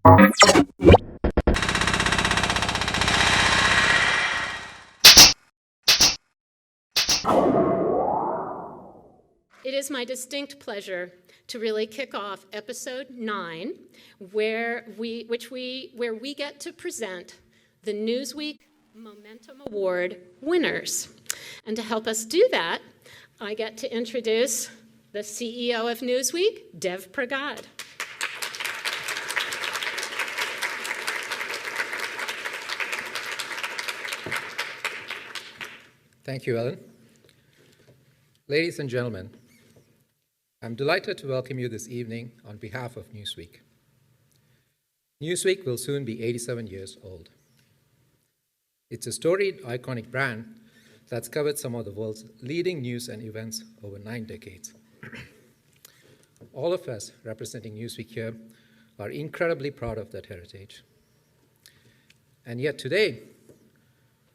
It is my distinct pleasure to really kick off episode 9, where we get to present the Newsweek Momentum Award winners. And to help us do that, I get to introduce the CEO of Newsweek, Dev Pragad. Thank you, Ellen. Ladies and gentlemen, I'm delighted to welcome you this evening on behalf of Newsweek. Newsweek will soon be 87 years old. It's a storied, iconic brand that's covered some of the world's leading news and events over 9 decades. All of us representing Newsweek here are incredibly proud of that heritage. And yet today,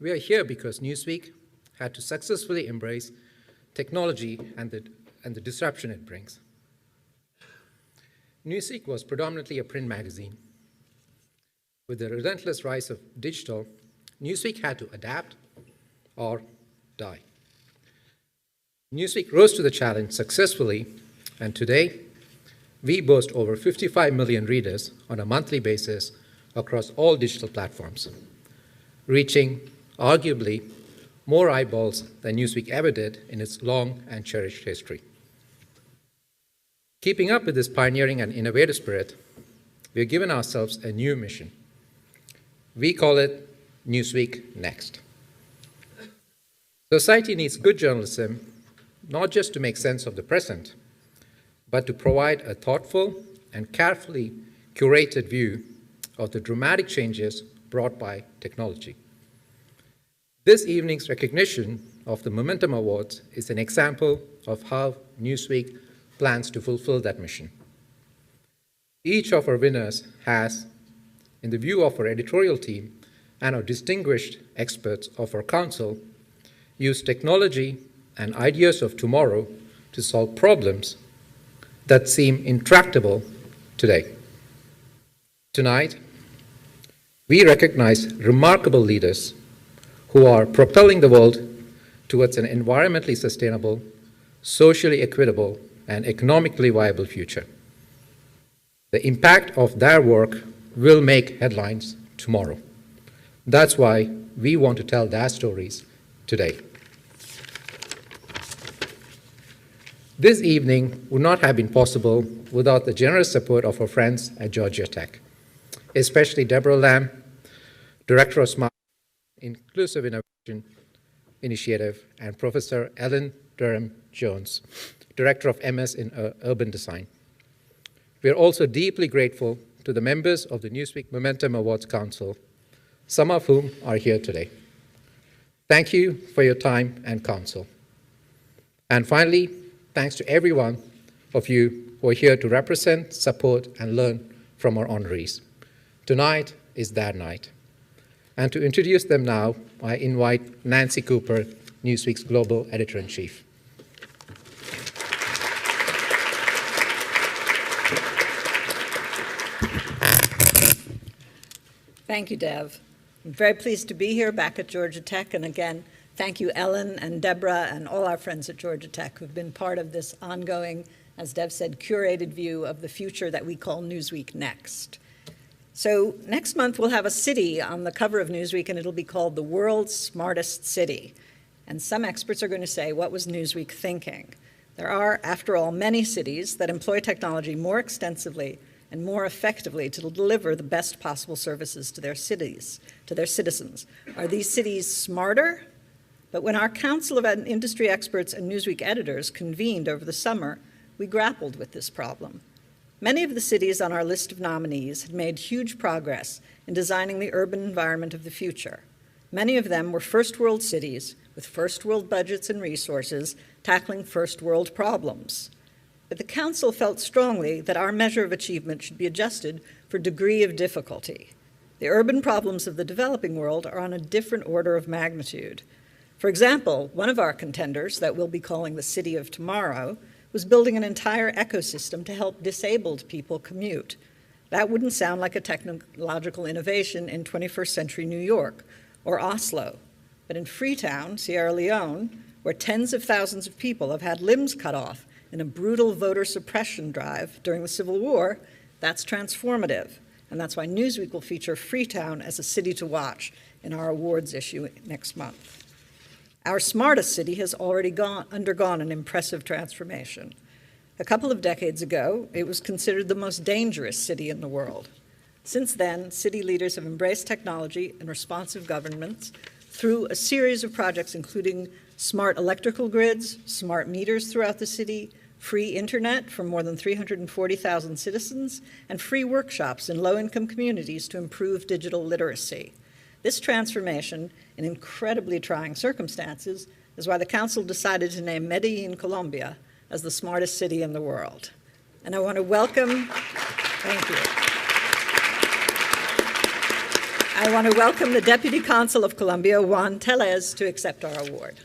we are here because Newsweek had to successfully embrace technology and the disruption it brings. Newsweek was predominantly a print magazine. With the relentless rise of digital, Newsweek had to adapt or die. Newsweek rose to the challenge successfully, and today, we boast over 55 million readers on a monthly basis across all digital platforms, reaching arguably more eyeballs than Newsweek ever did in its long and cherished history. Keeping up with this pioneering and innovative spirit, we have given ourselves a new mission. We call it Newsweek Next. Society needs good journalism, not just to make sense of the present, but to provide a thoughtful and carefully curated view of the dramatic changes brought by technology. This evening's recognition of the Momentum Awards is an example of how Newsweek plans to fulfill that mission. Each of our winners has, in the view of our editorial team and our distinguished experts of our council, used technology and ideas of tomorrow to solve problems that seem intractable today. Tonight, we recognize remarkable leaders who are propelling the world towards an environmentally sustainable, socially equitable, and economically viable future. The impact of their work will make headlines tomorrow. That's why we want to tell their stories today. This evening would not have been possible without the generous support of our friends at Georgia Tech, especially Deborah Lamb, Director of Smart Inclusive Innovation Initiative, and Professor Ellen Durham-Jones, Director of MS in Urban Design. We are also deeply grateful to the members of the Newsweek Momentum Awards Council, some of whom are here today. Thank you for your time and counsel. And finally, thanks to every one of you who are here to represent, support, and learn from our honorees. Tonight is their night. And to introduce them now, I invite Nancy Cooper, Newsweek's Global Editor-in-Chief. Thank you, Dev. I'm very pleased to be here back at Georgia Tech, and again, thank you, Ellen and Deborah and all our friends at Georgia Tech who've been part of this ongoing, as Dev said, curated view of the future that we call Newsweek Next. So next month, we'll have a city on the cover of Newsweek, and it'll be called the World's Smartest City. And some experts are going to say, what was Newsweek thinking? There are, after all, many cities that employ technology more extensively and more effectively to deliver the best possible services to their cities, to their citizens. Are these cities smarter? But when our Council of Industry Experts and Newsweek editors convened over the summer, we grappled with this problem. Many of the cities on our list of nominees had made huge progress in designing the urban environment of the future. Many of them were first-world cities with first-world budgets and resources tackling first-world problems. But the Council felt strongly that our measure of achievement should be adjusted for degree of difficulty. The urban problems of the developing world are on a different order of magnitude. For example, one of our contenders, that we'll be calling the City of Tomorrow, was building an entire ecosystem to help disabled people commute. That wouldn't sound like a technological innovation in 21st century New York or Oslo. But in Freetown, Sierra Leone, where tens of thousands of people have had limbs cut off in a brutal voter suppression drive during the Civil War, that's transformative. And that's why Newsweek will feature Freetown as a city to watch in our awards issue next month. Our smartest city has already undergone an impressive transformation. A couple of decades ago, it was considered the most dangerous city in the world. Since then, city leaders have embraced technology and responsive governments through a series of projects including smart electrical grids, smart meters throughout the city, free internet for more than 340,000 citizens, and free workshops in low-income communities to improve digital literacy. This transformation, in incredibly trying circumstances, is why the Council decided to name Medellín, Colombia, as the smartest city in the world. And I want to welcome, thank you. I want to welcome the Deputy Consul of Colombia, Juan Tellez, to accept our award.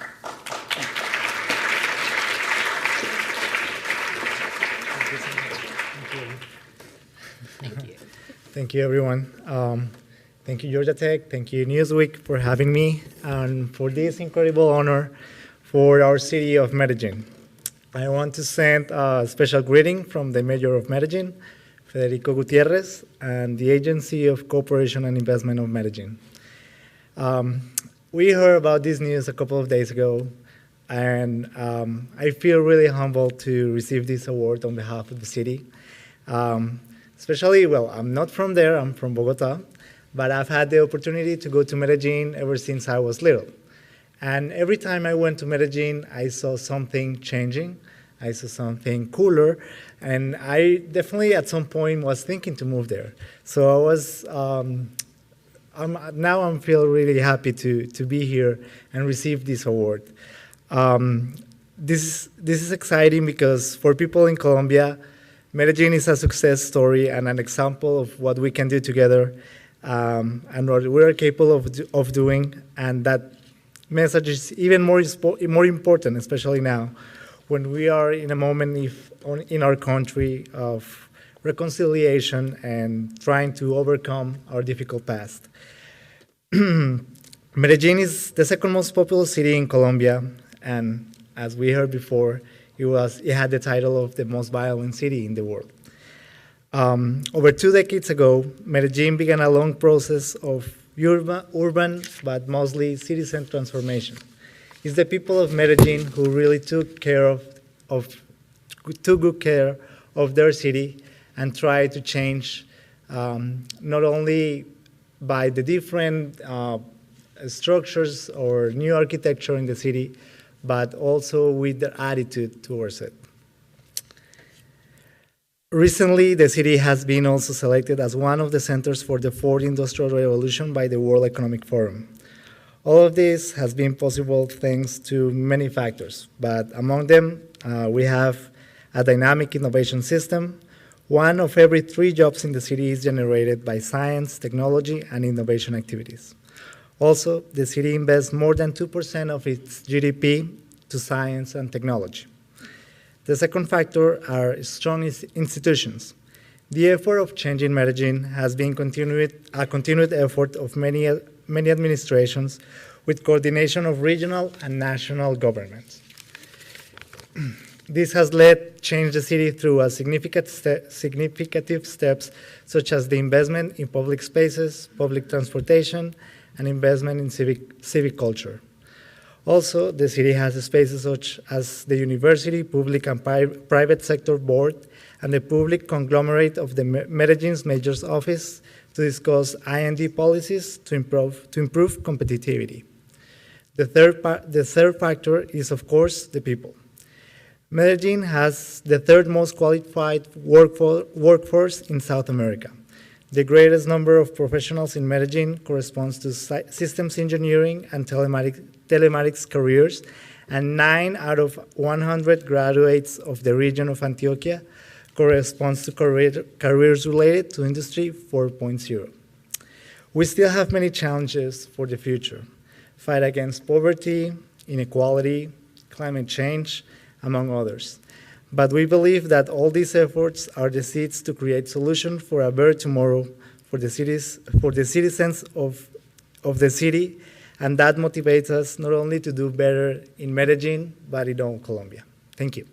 Thank you. Thank you, everyone. Thank you, Georgia Tech. Thank you, Newsweek, for having me and for this incredible honor for our city of Medellín. I want to send a special greeting from the Mayor of Medellín, Federico Gutierrez, and the Agency of Cooperation and Investment of Medellín. We heard about this news a couple of days ago, and I feel really humbled to receive this award on behalf of the city. Especially, well, I'm not from there, I'm from Bogota, but I've had the opportunity to go to Medellín ever since I was little. And every time I went to Medellín, I saw something changing, I saw something cooler, and I definitely at some point was thinking to move there. So I was, now I'm feeling really happy to be here and receive this award. This is exciting because for people in Colombia, Medellín is a success story and an example of what we can do together and what we're capable of doing, and that message is even more important, especially now, when we are in a moment in our country of reconciliation and trying to overcome our difficult past. Medellín is the second most populous city in Colombia, and as we heard before, it had the title of the most violent city in the world. Over 2 decades ago, Medellín began a long process of urban but mostly citizen transformation. It's the people of Medellín who really took good care of their city and tried to change not only by the different structures or new architecture in the city, but also with their attitude towards it. Recently, the city has been also selected as one of the centers for the fourth industrial revolution by the World Economic Forum. All of this has been possible thanks to many factors, but among them, we have a dynamic innovation system. 1 of every 3 jobs in the city is generated by science, technology, and innovation activities. Also, the city invests more than 2% of its GDP to science and technology. The second factor are strong institutions. The effort of changing Medellín has been a continued effort of many administrations with coordination of regional and national governments. This has changed the city through significant steps, such as the investment in public spaces, public transportation, and investment in civic culture. Also, the city has spaces such as the university, public and private sector board, and the public conglomerate of the Medellín's mayor's office to discuss I&D policies to improve competitivity. The third factor is, of course, the people. Medellín has the 3rd most qualified workforce in South America. The greatest number of professionals in Medellín corresponds to systems engineering and telematics careers, and 9 out of 100 graduates of the region of Antioquia corresponds to careers related to Industry 4.0. We still have many challenges for the future: fight against poverty, inequality, climate change, among others. But we believe that all these efforts are the seeds to create solutions for a better tomorrow for the citizens of the city, and that motivates us not only to do better in Medellín, but in all Colombia. Thank you.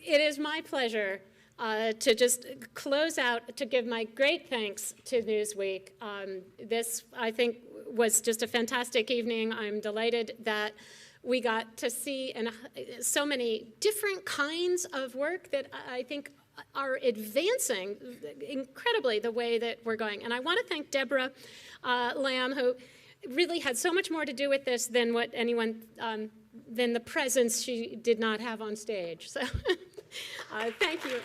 It is my pleasure to just close out, to give my great thanks to Newsweek. This, I think, was just a fantastic evening. I'm delighted that we got to see so many different kinds of work that I think are advancing incredibly the way that we're going. And I want to thank Deborah Lamb, who really had so much more to do with this than what anyone, than the presence she did not have on stage. So thank you.